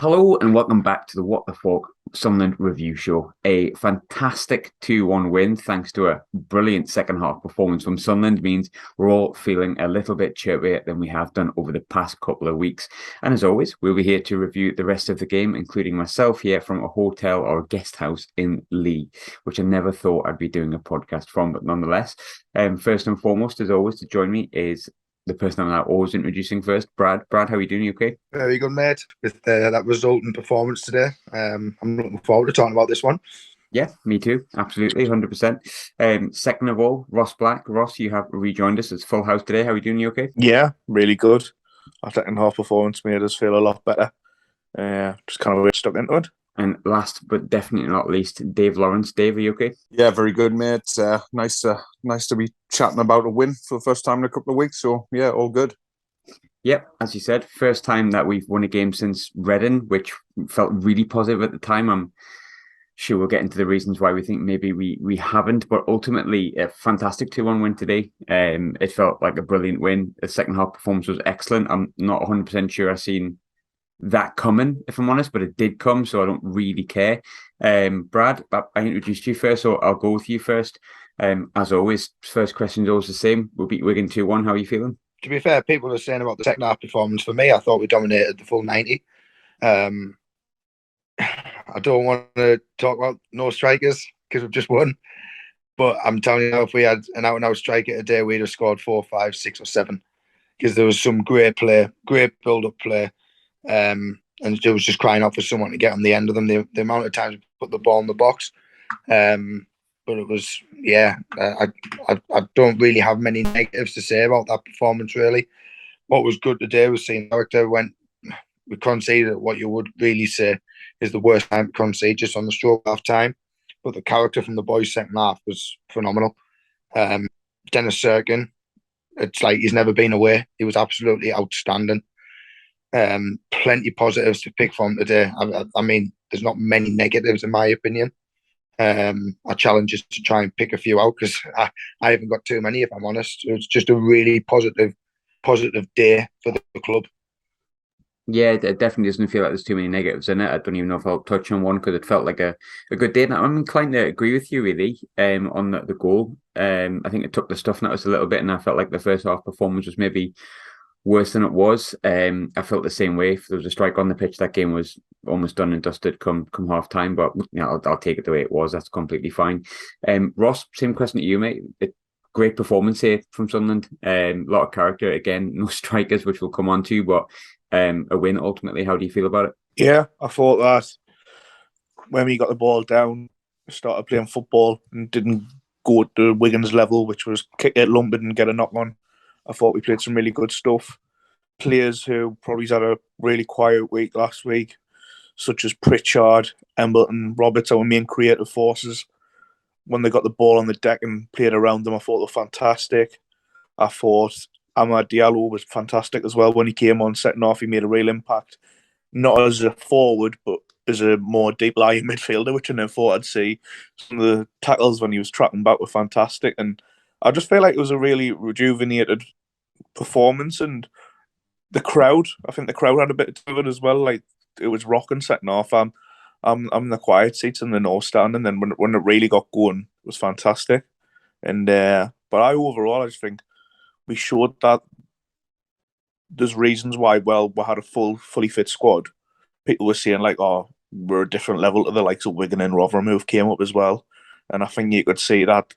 Hello and welcome back to the What the Falk Sunderland review show. A fantastic 2-1 win thanks to a brilliant second half performance from Sunderland means we're all feeling a little bit chirpier than we have done over the past couple of weeks. And as always, we'll be here to review the rest of the game, including myself here from a hotel or a guest house in Lee, which I never thought I'd be doing a podcast from, but nonetheless. First and foremost, as always, to join me is the person I'm now always introducing first, Brad. Brad, how are you doing? You okay? Very good, mate. With that resultant performance today, I'm looking forward to talking about this one. Yeah, me too. Absolutely, 100%. Second of all, Ross Black. Ross, you have rejoined us. It's full house today. How are you doing? You okay? Yeah, really good. Our second half performance made us feel a lot better. Just kind of stuck into it. And last but definitely not least, Dave Lawrence. Dave, are you okay? Yeah, very good, mate. Nice to be chatting about a win for the first time in a couple of weeks. So yeah, all good. Yep, as you said, first time that we've won a game since Reading, which felt really positive at the time. I'm sure we'll get into the reasons why we think maybe we haven't, but ultimately a fantastic 2-1 win today. It felt like a brilliant win. The second half performance was excellent. I'm not 100% sure I've seen that coming, if I'm honest, but it did come, so I don't really care. Brad, I introduced you first, so I'll go with you first. As always, first question is always the same. We'll beat Wigan 2-1. How are you feeling? To be fair, people are saying about the second half performance. For me, I thought we dominated the full 90. I don't want to talk about no strikers because we've just won. But I'm telling you now, if we had an out-and-out striker today, we'd have scored 4, 5, 6 or 7. Because there was some great play, great build-up play. And it was just crying out for someone to get on the end of them. The amount of times we put the ball in the box. But it was, yeah, I don't really have many negatives to say about that performance, really. What was good today was seeing character when we conceded what you would really say is the worst time to concede, just on the stroke half time. But the character from the boys' second half was phenomenal. Dennis Serkin, it's like he's never been away. He was absolutely outstanding. Plenty positives to pick from today. I mean, there's not many negatives in my opinion. I challenge us to try and pick a few out because I haven't got too many, if I'm honest. It was just a really positive day for the club. Yeah, it definitely doesn't feel like there's too many negatives in it. I don't even know if I'll touch on one because it felt like a good day. And I'm inclined to agree with you, really, on the goal. I think it took the stuff out us a little bit, and I felt like the first half performance was maybe worse than it was. I felt the same way. If there was a strike on the pitch, that game was almost done and dusted come half time. But I'll take it the way it was. That's completely fine. Ross, same question to you, mate. Great performance here from Sunderland. A lot of character. Again, no strikers, which we'll come on to, but a win ultimately. How do you feel about it? Yeah, I thought that when we got the ball down, started playing football and didn't go to Wigan's level, which was kick it, lump it and get a knock on. I thought we played some really good stuff. Players who probably had a really quiet week last week, such as Pritchard, Embleton, Roberts, our main creative forces. When they got the ball on the deck and played around them, I thought they were fantastic. I thought Amad Diallo was fantastic as well. When he came on second off, he made a real impact. Not as a forward, but as a more deep-lying midfielder, which I never thought I'd see. Some of the tackles when he was tracking back were fantastic. And I just feel like it was a really rejuvenated performance. And the crowd, I think the crowd had a bit to do it as well. Like, it was rocking second half. I'm in the quiet seats in the north stand, and then when it really got going, it was fantastic. And but overall, I just think we showed that there's reasons why. Well, we had a fully fit squad. People were saying like, "Oh, we're a different level to the likes of Wigan and Rotherham who came up as well." And I think you could see that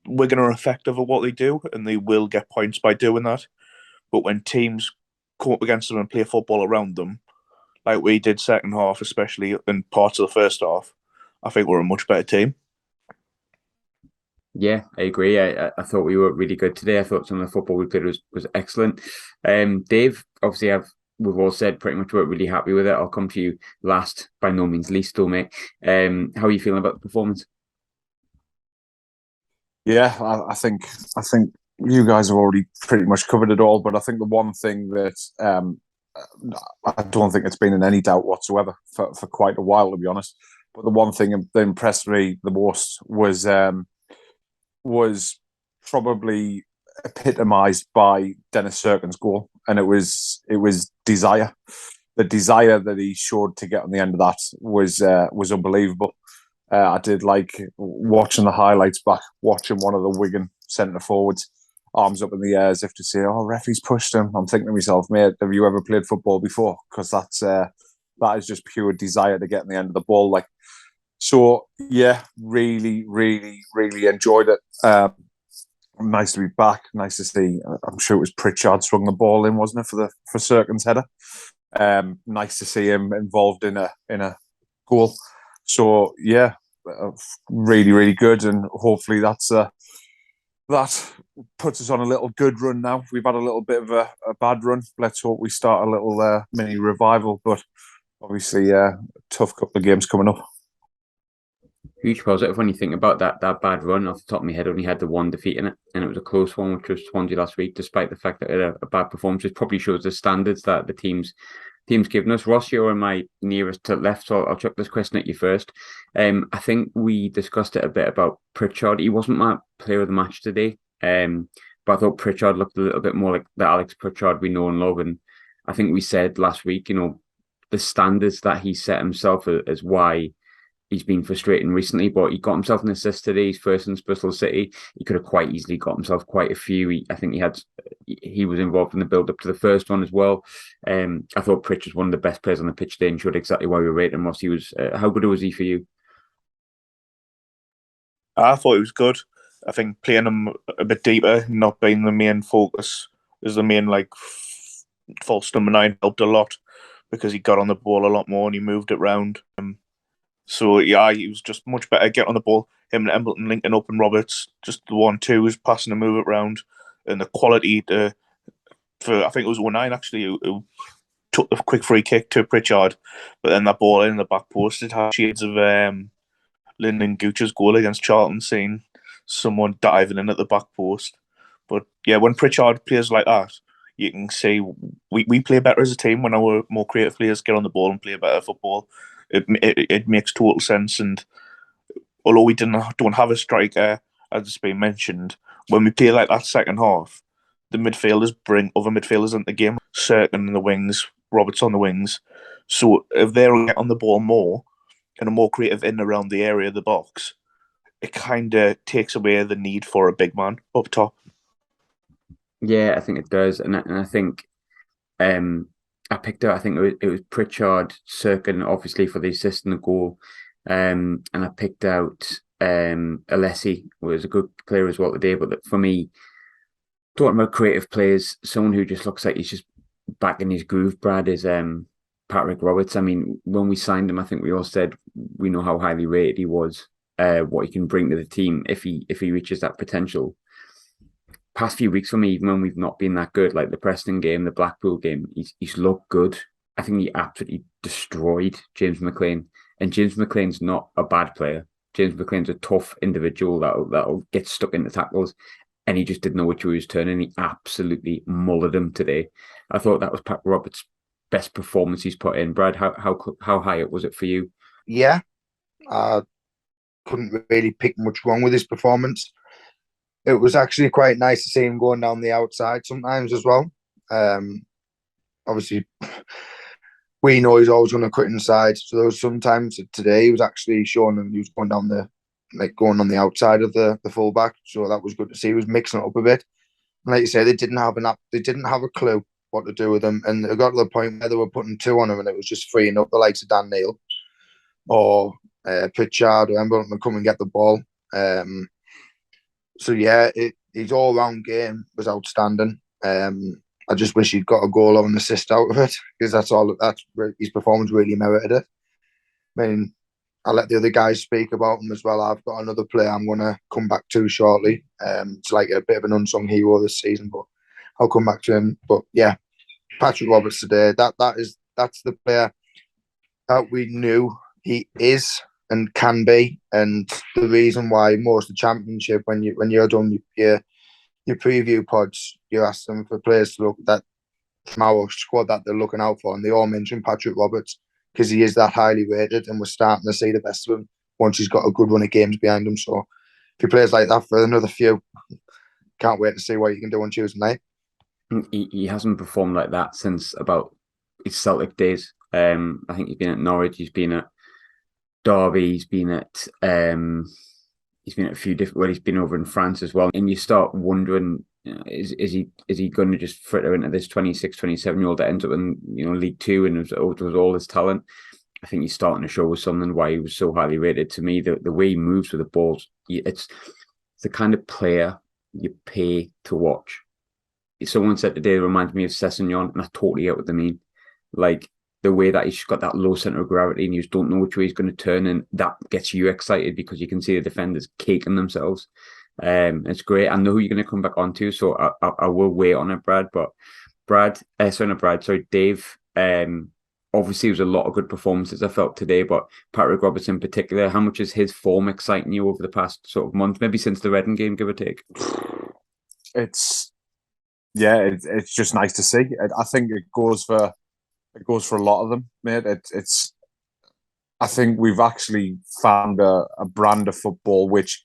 Wigan are effective at what they do, and they will get points by doing that. But when teams come up against them and play football around them, like we did second half, especially in parts of the first half, I think we're a much better team. Yeah, I agree. I thought we were really good today. I thought some of the football we played was excellent. Dave, obviously we've all said pretty much we're really happy with it. I'll come to you last, by no means least though, mate. How are you feeling about the performance? Yeah, I think you guys have already pretty much covered it all. But I think the one thing that I don't think it's been in any doubt whatsoever for quite a while, to be honest. But the one thing that impressed me the most was probably epitomised by Dennis Serkin's goal, and it was desire. the desire that he showed to get on the end of that was unbelievable. I did like watching the highlights back, watching one of the Wigan centre forwards, arms up in the air as if to say, "Oh, referee's pushed him." I'm thinking to myself, mate, have you ever played football before? Because that is just pure desire to get on the end of the ball. Like, so yeah, really, really, really enjoyed it. Nice to be back. Nice to see. I'm sure it was Pritchard swung the ball in, wasn't it, for Serkin's header? Nice to see him involved in a goal. So yeah, really, really good, and hopefully that puts us on a little good run now. We've had a little bit of a bad run. Let's hope we start a little mini revival, but obviously tough couple of games coming up. Huge positive when you think about that bad run. Off the top of my head, only had the one defeat in it, and it was a close one, which was Swansea last week, despite the fact that it had a bad performance. It probably shows the standards that the team's given us. Ross, you're my nearest to left, so I'll chuck this question at you first. I think we discussed it a bit about Pritchard. He wasn't my player of the match today, but I thought Pritchard looked a little bit more like the Alex Pritchard we know and love. And I think we said last week, the standards that he set himself is why he's been frustrating recently, but he got himself an assist today. He's first in Bristol City. He could have quite easily got himself quite a few. I think he was involved in the build up to the first one as well. I thought Pritch was one of the best players on the pitch today and showed exactly why we rate him. Ross, he was. How good was he for you? I thought he was good. I think playing him a bit deeper, not being the main focus, as the main false number 9 helped a lot because he got on the ball a lot more and he moved it round. So yeah, he was just much better getting on the ball. Him and Embleton linking up and Roberts, just the 1-2 was passing and move it round, and the quality for I think it was 09 actually who took the quick free kick to Pritchard, but then that ball in the back post, it had shades of Lyndon Gooch's goal against Charlton, seeing someone diving in at the back post. But yeah, when Pritchard plays like that, you can see we play better as a team when our more creative players get on the ball and play better football. It makes total sense, and although we don't have a striker, as it's been mentioned, when we play like that second half, the midfielders bring other midfielders into the game. Serkin in the wings, Roberts on the wings. So if they're on the ball more and are more creative in and around the area of the box, it kind of takes away the need for a big man up top. Yeah, I think it does, and I think I picked out. I think it was Pritchard, Serkin, obviously for the assist and the goal, and I picked out Alessi, who was a good player as well today. But for me, talking about creative players, someone who just looks like he's just back in his groove, Brad, is Patrick Roberts. I mean, when we signed him, I think we all said we know how highly rated he was, what he can bring to the team if he reaches that potential. Past few weeks for me, even when we've not been that good, like the Preston game, the Blackpool game, he's looked good. I think he absolutely destroyed James McLean, and James McLean's not a bad player. James McLean's a tough individual that'll get stuck into tackles, and he just didn't know which way he was turning. He absolutely mullered him today. I thought that was Pat Roberts' best performance he's put in. Brad, how high was it for you? Yeah, I couldn't really pick much wrong with his performance. It was actually quite nice to see him going down the outside sometimes as well. Obviously, we know he's always going to cut inside. So there was sometimes today he was actually showing him he was going down going on the outside of the fullback. So that was good to see. He was mixing it up a bit. And like you said, they didn't have a clue what to do with him, and it got to the point where they were putting 2 on him, and it was just freeing up the likes of Dan Neil or Pritchard or Embleton to come and get the ball. So yeah, his all-round game was outstanding. I just wish he'd got a goal or an assist out of it, because that's his performance really merited it. I mean, I'll let the other guys speak about him as well. I've got another player I'm going to come back to shortly. It's like a bit of an unsung hero this season, but I'll come back to him. But yeah, Patrick Roberts today, that's the player that we knew he is and can be, and the reason why most of the Championship, when you're done your preview pods, you ask them for players to look that from our squad that they're looking out for, and they all mention Patrick Roberts because he is that highly rated, and we're starting to see the best of him once he's got a good run of games behind him. So if he plays like that for another few, can't wait to see what he can do on Tuesday night. He hasn't performed like that since about his Celtic days. I think he's been at Norwich, he's been at Derby, he's been at a few different. Well, he's been over in France as well, and you start wondering, is he going to just fritter into this 26, 27-year-old that ends up in League Two and was all his talent? I think he's starting to show something why he was so highly rated. To me, the way he moves with the balls, it's the kind of player you pay to watch. Someone said today it reminds me of Sessegnon, and I totally get what they mean. Like the way that he's got that low center of gravity and you just don't know which way he's going to turn, and that gets you excited because you can see the defenders caking themselves. It's great. I know who you're going to come back onto, so I will wait on it, Brad. But Dave. Obviously, it was a lot of good performances I felt today, but Patrick Roberts in particular, how much is his form exciting you over the past sort of month, maybe since the Reading game, give or take? It's just nice to see. I think it goes for a lot of them, mate. I think we've actually found a brand of football which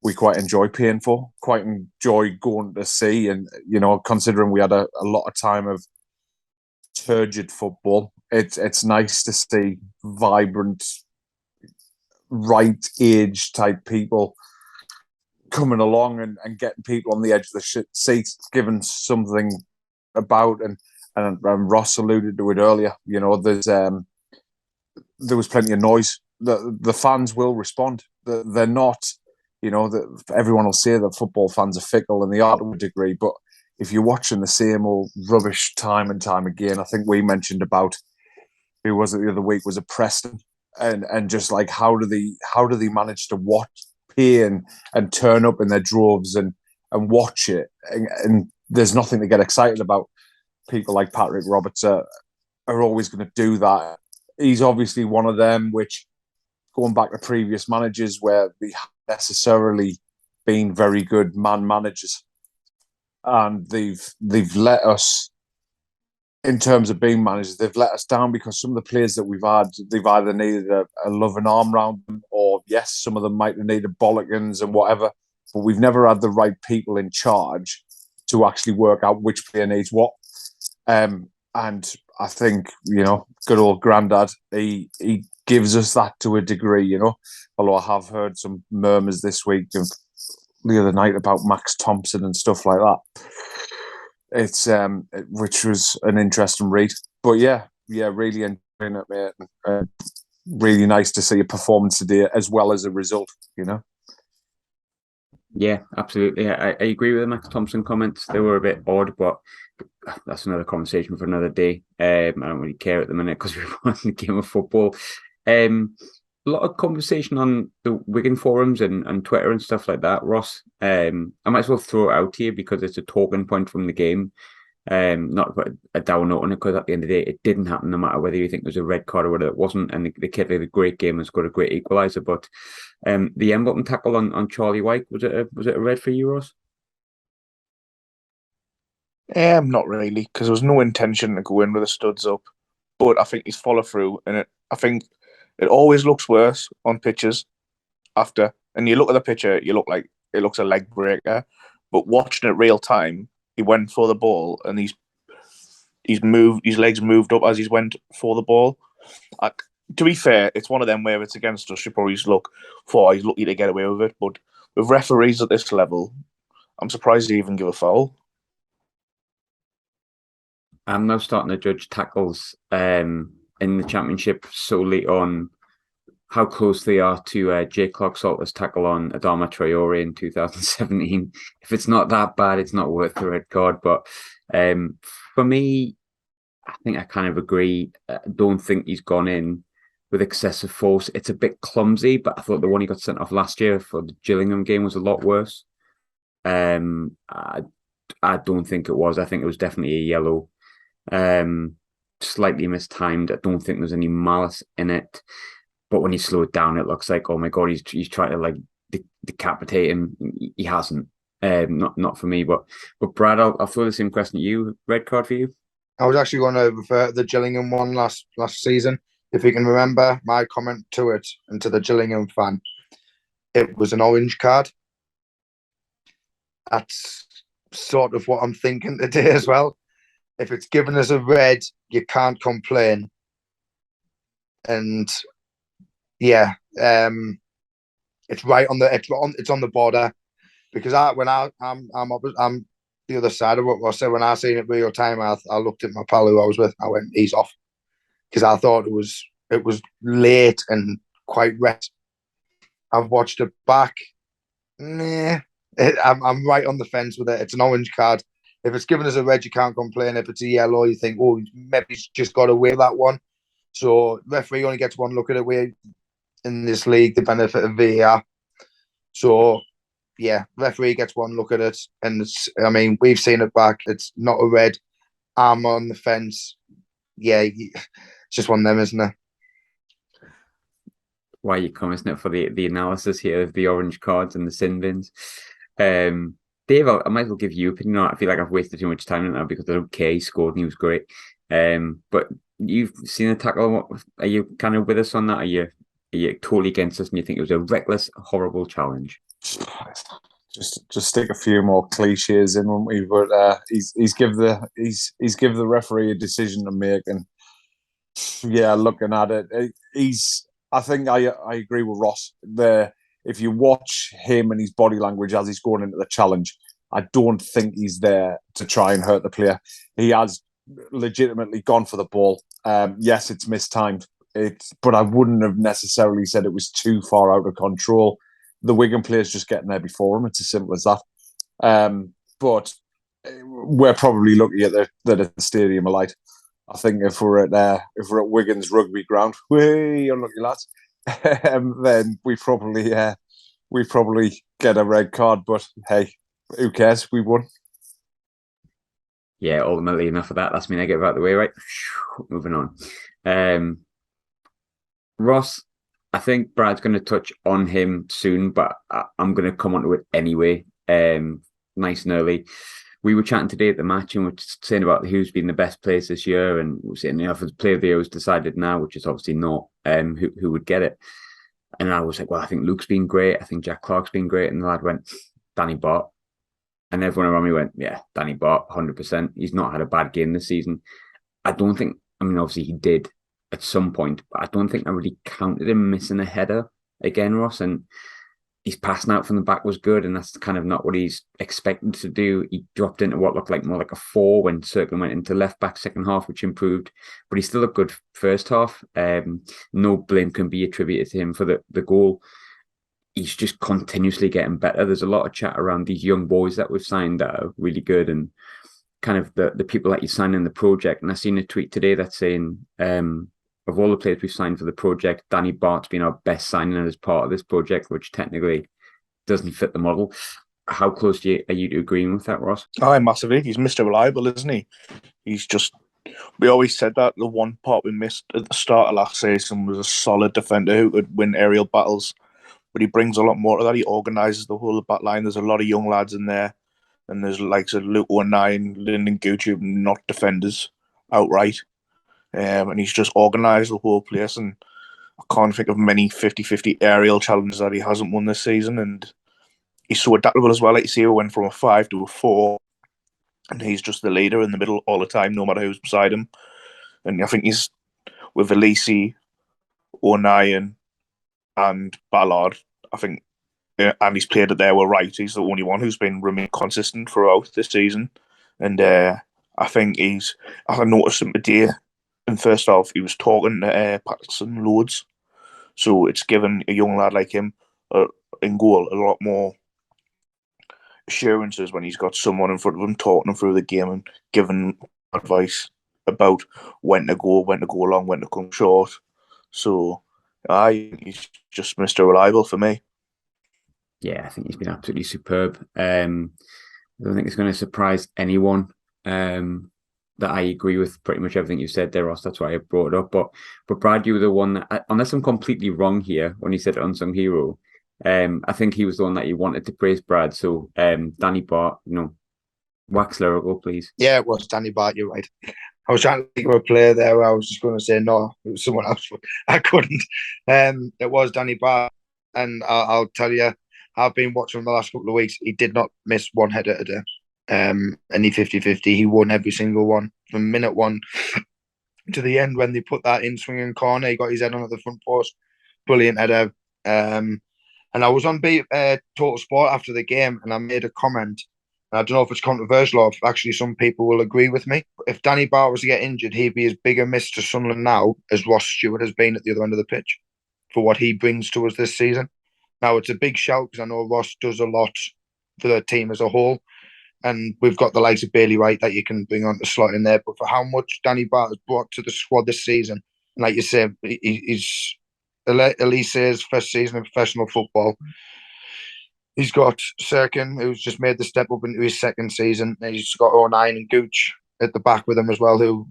we quite enjoy paying for, quite enjoy going to see, and considering we had a lot of time of turgid football, it's nice to see vibrant, right age type people coming along and getting people on the edge of the seat, giving something about, and Ross alluded to it earlier. There was plenty of noise. The fans will respond. They're not, everyone will say that football fans are fickle, and they are to a degree, but if you're watching the same old rubbish time and time again, I think we mentioned about, who was it the other week, was it Preston, and just like how do they manage to pay and turn up in their droves and watch it, and there's nothing to get excited about. People like Patrick Roberts are always going to do that. He's obviously one of them, which, going back to previous managers where they haven't necessarily been very good man managers, and they've let us, in terms of being managers, they've let us down because some of the players that we've had, they've either needed a loving arm around them, or yes, some of them might have needed bollockings and whatever, but we've never had the right people in charge to actually work out which player needs what. And I think, good old Grandad, he gives us that to a degree, although I have heard some murmurs this week of the other night about Max Thompson and stuff like that. It's which was an interesting read, but yeah, really enjoying it, mate. Really nice to see a performance today as well as a result. Yeah, absolutely. I agree with the Max Thompson comments. They were a bit odd, but that's another conversation for another day. I don't really care at the minute because we're on the game of football. A lot of conversation on the Wigan forums and Twitter and stuff like that, Ross. I might as well throw it out to you because it's a talking point from the game. Not put a down note on it, because at the end of the day, it didn't happen, no matter whether you think it was a red card or whether it wasn't. And the kid had a great game and scored a great equaliser. But the Embleton tackle on Charlie White, was it a red for you, Ross? Not really, because there was no intention to go in with the studs up. But I think he's follow through, and I think it always looks worse on pitches after. And you look at the picture, it looks a leg breaker. But watching it real time, he went for the ball, and he's moved, his legs moved up as he went for the ball. To be fair, it's one of them where it's against us. You probably just look for he's lucky to get away with it. But with referees at this level, I'm surprised they even give a foul. I'm now starting to judge tackles in the Championship solely on how close they are to Jay Clark-Salter's tackle on Adama Traore in 2017. If it's not that bad, it's not worth the red card. But for me, I think I kind of agree. I don't think he's gone in with excessive force. It's a bit clumsy, but I thought the one he got sent off last year for the Gillingham game was a lot worse. I don't think it was. I think it was definitely a yellow. Slightly mistimed. I don't think there's any malice in it. But when you slow it down, it looks like, oh my God, he's trying to like decapitate him. He hasn't. Not for me. But Brad, I'll throw the same question at you. Red card for you? I was actually going to refer to the Gillingham one last season. If you can remember my comment to it and to the Gillingham fan, it was an orange card. That's sort of what I'm thinking today as well. if it's given as a red, you can't complain. And yeah, it's right on the border, because I'm the other side of what I said. When I seen it real time, I looked at my pal who I was with. I went, he's off, because I thought it was late and quite wet. I've watched it back. Nah, I'm right on the fence with it. It's an orange card. If it's given as a red, you can't complain. If it's a yellow, you think, oh, maybe he's just got away with that one. So referee only gets one look at it. We're in this league, the benefit of VAR. So yeah, referee gets one look at it, and we've seen it back. It's not a red. I'm on the fence. Yeah, it's just one of them, isn't it? Why you come, isn't it, for the analysis here of the orange cards and the sin bins. Dave, I might as well give you opinion on it. I feel like I've wasted too much time on that because I don't care. He scored and he was great. But you've seen the tackle. Are you kind of with us on that? Are you totally against us and you think it was a reckless, horrible challenge? Just stick a few more cliches in, won't we? But he's give the referee a decision to make, and yeah, looking at it, I think I agree with Ross there. If you watch him and his body language as he's going into the challenge, I don't think he's there to try and hurt the player. He has legitimately gone for the ball. Yes, it's mistimed, but I wouldn't have necessarily said it was too far out of control. The Wigan player's just getting there before him. It's as simple as that. But we're probably lucky that the Stadium of Light. I think if we're at Wigan's rugby ground, way unlucky lads, then we probably get a red card. But hey, who cares? We won. Yeah, ultimately enough of that. That's me negative out of the way, right? Moving on. Ross, I think Brad's going to touch on him soon, but I'm going to come onto it anyway. Nice and early. We were chatting today at the match and we're saying about who's been the best players this year, and we're saying if the player of the year was decided now, which is obviously not, who would get it. And I was like, well, I think Luke's been great. I think Jack Clark's been great. And the lad went, Danny Bart. And everyone around me went, yeah, Danny Bart, 100%. He's not had a bad game this season. Obviously he did at some point, but I don't think I really counted him missing a header again, Ross. And his passing out from the back was good, and that's kind of not what he's expected to do. He dropped into what looked like more like a 4 when Circling went into left back second half, which improved, but he still looked good first half. No blame can be attributed to him for the goal. He's just continuously getting better. There's a lot of chat around these young boys that we've signed that are really good, and kind of the people that you sign in the project. And I seen a tweet today that's saying, of all the players we've signed for the project, Danny Bart's been our best signing as part of this project, which technically doesn't fit the model. How close are you to agreeing with that, Ross? Oh, massively. He's Mr. Reliable, isn't he? We always said that the one part we missed at the start of last season was a solid defender who could win aerial battles. But he brings a lot more to that. He organises the whole back line. There's a lot of young lads in there. And there's like Luke 09, Lyndon Gucci, not defenders outright. And he's just organised the whole place, and I can't think of many 50-50 aerial challenges that he hasn't won this season. And he's so adaptable as well. Like you see, he went from a 5 to a 4, and he's just the leader in the middle all the time, no matter who's beside him. And I think he's with Elise, O'Nien, and Ballard. I think, and he's played it there. We're right. He's the only one who's been remained consistent throughout this season, and I think I noticed him today. And first off, he was talking to Patterson loads. So it's given a young lad like him in goal a lot more assurances when he's got someone in front of him talking him through the game and giving advice about when to go long, when to come short. So he's just Mr. Reliable for me. Yeah, I think he's been absolutely superb. I don't think it's going to surprise anyone. That I agree with pretty much everything you said there, Ross. That's why I brought it up. But Brad, you were the one that, unless I'm completely wrong here, when he said unsung hero, I think he was the one that you wanted to praise Brad. So Danny Bart, wax lyrical, please. Yeah, it was Danny Bart. You're right. I was trying to think of a player there where I was just going to say no, it was someone else. I couldn't. It was Danny Bart, and I'll tell you, I've been watching him the last couple of weeks. He did not miss one header today. any 50-50. He won every single one from minute one to the end when they put that in swinging corner. He got his head on at the front post. Brilliant header. And I was on Total Sport after the game, and I made a comment. And I don't know if it's controversial or if actually some people will agree with me. If Danny Batth was to get injured, he'd be as big a miss to Sunderland now as Ross Stewart has been at the other end of the pitch for what he brings to us this season. Now, it's a big shout because I know Ross does a lot for the team as a whole. And we've got the likes of Bailey Wright that you can bring on the slot in there. But for how much Danny Batth has brought to the squad this season, and like you say, he's Elise's first season in professional football. He's got Sirkin, who's just made the step up into his second season. He's got O'Nien and Gooch at the back with him as well, who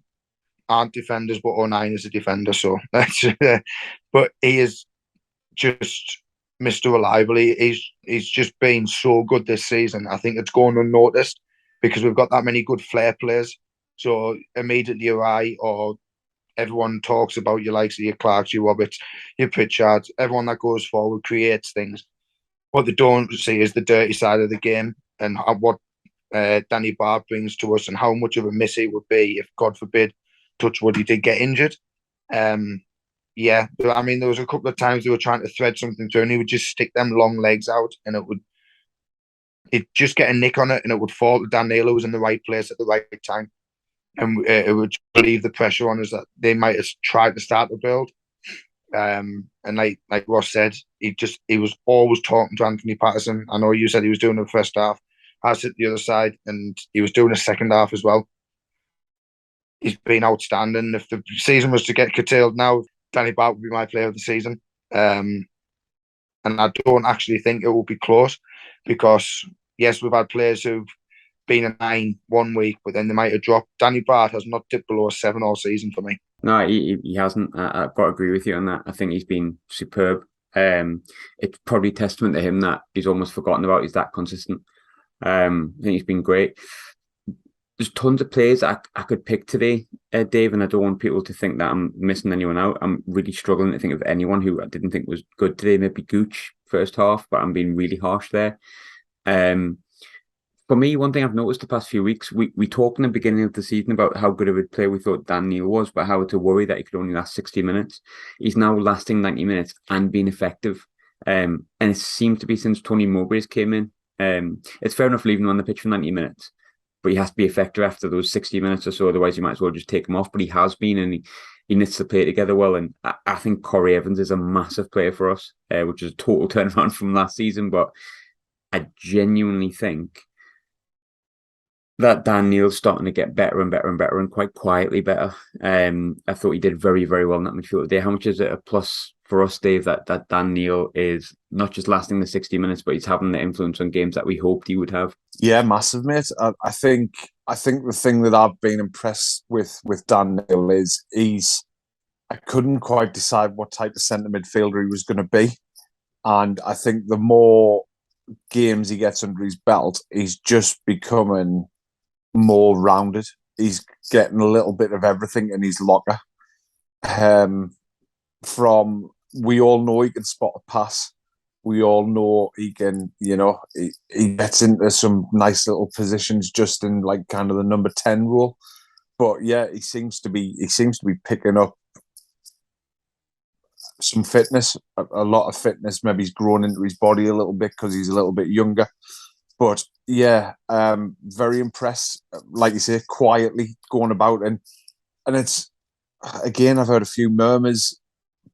aren't defenders, but O'Nien is a defender. So that's, but he is just Mr. Reliable. He's just been so good this season. I think it's going unnoticed because we've got that many good flair players. So immediately your eye or everyone talks about your likes of your Clarks, your Roberts, your Pritchards, everyone that goes forward creates things. What they don't see is the dirty side of the game and what Danny Batth brings to us and how much of a miss he would be if, God forbid, touch wood, he did get injured. Yeah, I mean, there was a couple of times they were trying to thread something through and he would just stick them long legs out and it'd just get a nick on it and it would fall to Dan Neil, who was in the right place at the right time. And it would relieve the pressure on us that they might have tried to start the build. And like Ross said, he was always talking to Anthony Patterson. I know you said he was doing the first half. I sit the other side and he was doing the second half as well. He's been outstanding. If the season was to get curtailed now, Danny Batth would be my player of the season. And I don't actually think it will be close because, yes, we've had players who've been a 9 1 week, but then they might have dropped. Danny Batth has not dipped below a 7 all season for me. No, he hasn't. I've got to agree with you on that. I think he's been superb. It's probably testament to him that he's almost forgotten about. He's that consistent. I think he's been great. There's tons of players I could pick today, Dave, and I don't want people to think that I'm missing anyone out. I'm really struggling to think of anyone who I didn't think was good today. Maybe Gooch first half, but I'm being really harsh there. For me, one thing I've noticed the past few weeks, we talked in the beginning of the season about how good of a player we thought Dan Neil was, but how to worry that he could only last 60 minutes. He's now lasting 90 minutes and being effective. And it seems to be since Tony Mowbray's came in. It's fair enough leaving him on the pitch for 90 minutes, but he has to be effective after those 60 minutes or so. Otherwise, you might as well just take him off. But he has been, and he knits the play together well. And I think Corey Evans is a massive player for us, which is a total turnaround from last season. But I genuinely think that Dan Neil's starting to get better and better and better, and quite quietly better. I thought he did very, very well in that midfield today. How much is it a plus for us, Dave, that Dan Neil is not just lasting the 60 minutes, but he's having the influence on games that we hoped he would have? Yeah, massive, mate. I think the thing that I've been impressed with Dan Neil is I couldn't quite decide what type of centre midfielder he was going to be. And I think the more games he gets under his belt, he's just becoming more rounded. He's getting a little bit of everything in his locker. We all know he can spot a pass. We all know he can, he gets into some nice little positions just in like kind of the number 10 role. But yeah, he seems to be picking up some fitness, a lot of fitness. Maybe he's grown into his body a little bit because he's a little bit younger. But yeah, very impressed. Like you say, quietly going about, and it's again, I've heard a few murmurs.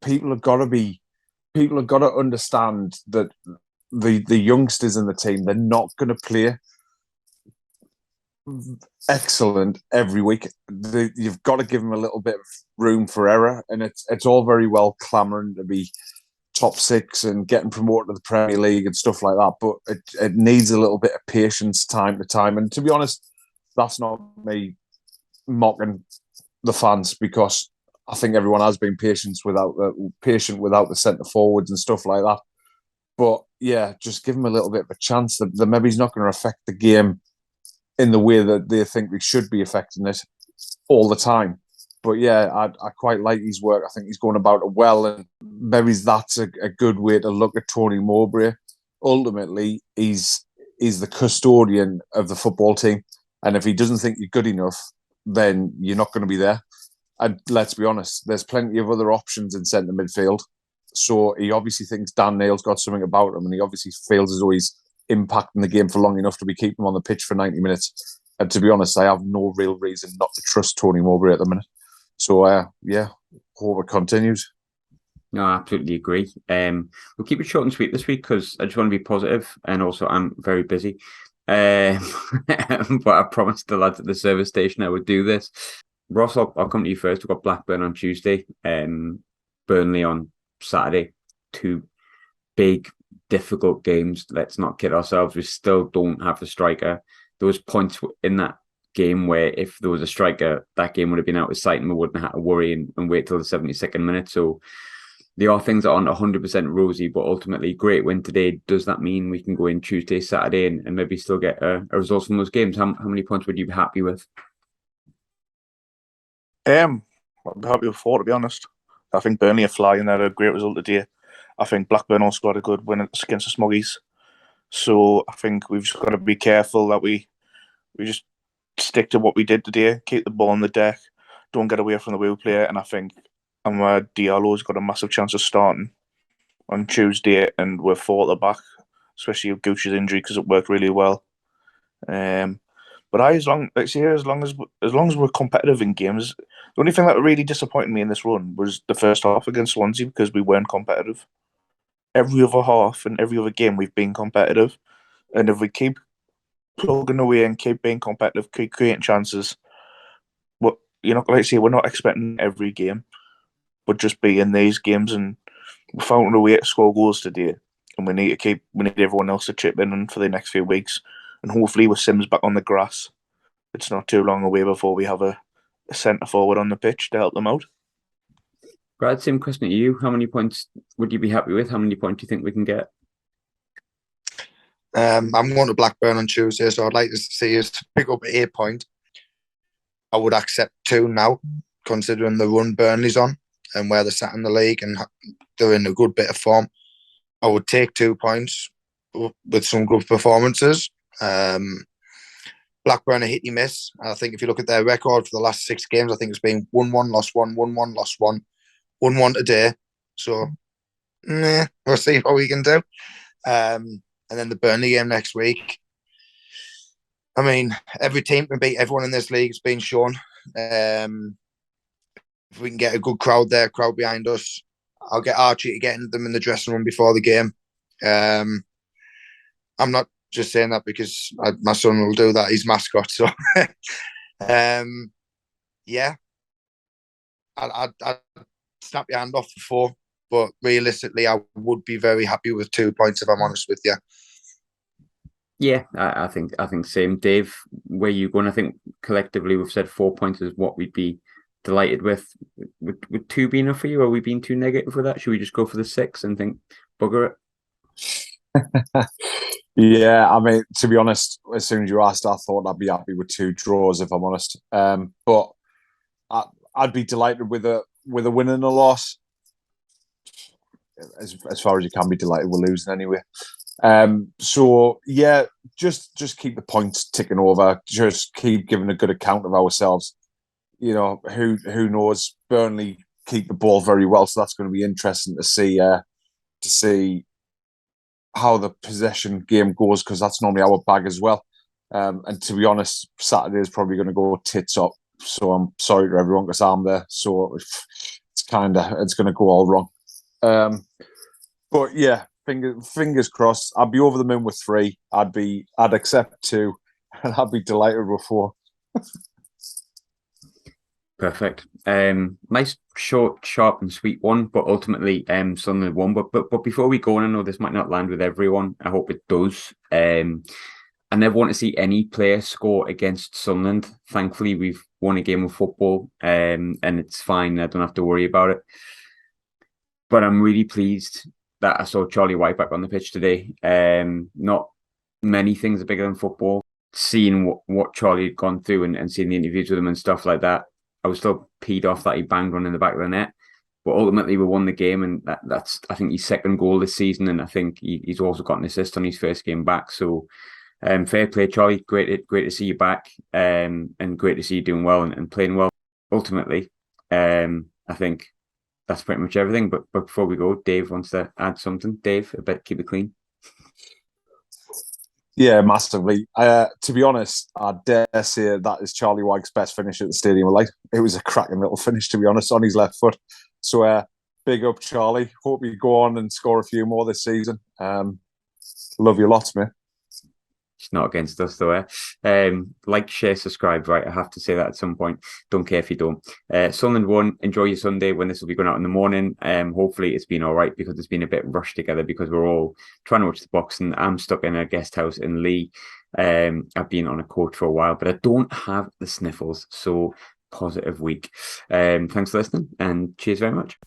People have got to understand that the youngsters in the team, they're not going to play excellent every week. You've got to give them a little bit of room for error, and it's all very well clamouring to be top 6 and getting promoted to the Premier League and stuff like that, but it needs a little bit of patience time to time. And to be honest, that's not me mocking the fans, because I think everyone has been patient without the centre forwards and stuff like that. But yeah, just give them a little bit of a chance. That maybe he's not going to affect the game in the way that they think we should be affecting it all the time. But yeah, I quite like his work. I think he's going about it well, and maybe that's a good way to look at Tony Mowbray. Ultimately, he's is the custodian of the football team. And if he doesn't think you're good enough, then you're not going to be there. And let's be honest, there's plenty of other options in centre midfield. So he obviously thinks Dan Neil's got something about him, and he obviously feels as though he's impacting the game for long enough to be keeping him on the pitch for 90 minutes. And to be honest, I have no real reason not to trust Tony Mowbray at the minute. So, hope it continues. No, I absolutely agree. We'll keep it short and sweet this week because I just want to be positive, and also I'm very busy. But I promised the lads at the service station I would do this. Ross, I'll come to you first. We've got Blackburn on Tuesday, Burnley on Saturday. Two big, difficult games. Let's not kid ourselves. We still don't have the striker. There was points in that game where if there was a striker, that game would have been out of sight and we wouldn't have had to worry and wait till the 72nd minute. So there are things that aren't 100% rosy, but ultimately, great win today. Does that mean we can go in Tuesday, Saturday, and maybe still get a result from those games? How many points would you be happy with? I'd be happy with 4, to be honest. I think Burnley are flying. They had a great result today. I think Blackburn also got a good win against the Smuggies. So I think we've just got to be careful that we just stick to what we did today, keep the ball on the deck, don't get away from the wheel player, and I think Diallo's got a massive chance of starting on Tuesday, and we're 4 at the back, especially with Gooch's injury because it worked really well. But as long as we're competitive in games, the only thing that really disappointed me in this run was the first half against Swansea because we weren't competitive. Every other half and every other game we've been competitive, and if we keep plugging away and keep being competitive, keep creating chances, we're not expecting every game, but just be in these games, and we found a way to score goals today, and we need everyone else to chip in for the next few weeks, and hopefully with Sims back on the grass, it's not too long away before we have a centre forward on the pitch to help them out. Brad, same question to you. How many points would you be happy with? How many points do you think we can get? I'm going to Blackburn on Tuesday, so I'd like to see us pick up 8 points. I would accept 2 now, considering the run Burnley's on and where they're sat in the league and they're in a good bit of form. I would take 2 points with some good performances. Blackburn are hit and miss. I think if you look at their record for the last 6 games, I think it's been 1-1, lost 1, 1-1, lost 1, 1-1 today. So, we'll see what we can do. And then the Burnley game next week. I mean, every team can beat everyone in this league. It's been shown. If we can get a good crowd behind us, I'll get Archie to get them in the dressing room before the game. I'm not just saying that because my son will do that. He's mascot. So, yeah. I'd snap your hand off for 4. But realistically, I would be very happy with 2 points if I'm honest with you. Yeah, I think same. Dave, where you going? I think collectively we've said 4 points is what we'd be delighted with. Would 2 be enough for you? Are we being too negative with that? Should we just go for the 6 and think bugger it? Yeah, I mean, to be honest, as soon as you asked, I thought I'd be happy with 2 draws if I'm honest. But I'd be delighted with a win and a loss. As far as you can be delighted, we're losing anyway. So yeah, just keep the points ticking over. Just keep giving a good account of ourselves. You know, who knows? Burnley keep the ball very well, so that's going to be interesting to see how the possession game goes because that's normally our bag as well. And to be honest, Saturday is probably going to go tits up. So I'm sorry to everyone because I'm there. So it's going to go all wrong. But yeah, fingers crossed. I'd be over the moon with 3. I'd accept 2, and I'd be delighted with 4. Perfect. Nice, short, sharp, and sweet one, but ultimately, Sunderland won. But before we go, and I know this might not land with everyone, I hope it does. I never want to see any player score against Sunderland. Thankfully, we've won a game of football, and it's fine. I don't have to worry about it. But I'm really pleased that I saw Charlie White back on the pitch today. Not many things are bigger than football. Seeing what Charlie had gone through and seeing the interviews with him and stuff like that, I was still peed off that he banged one in the back of the net. But ultimately, we won the game, and that's I think his 2nd goal this season, and I think he's also got an assist on his first game back. So Fair play, Charlie. Great to see you back, and great to see you doing well and playing well. Ultimately, I think that's pretty much everything. But before we go, Dave wants to add something. Dave, I bet keep it clean. Yeah, massively. To be honest, I dare say that is Charlie White's best finish at the Stadium of Light. It was a cracking little finish, to be honest, on his left foot. So big up, Charlie. Hope you go on and score a few more this season. Love you lots, mate. It's not against us though. Like, share, subscribe, right? I have to say that at some point. Don't care if you don't. Sunderland won. Enjoy your Sunday when this will be going out in the morning. Hopefully it's been all right, because it's been a bit rushed together because we're all trying to watch the boxing. I'm stuck in a guest house in Lee. I've been on a coach for a while, but I don't have the sniffles. So positive week. Thanks for listening, and cheers very much.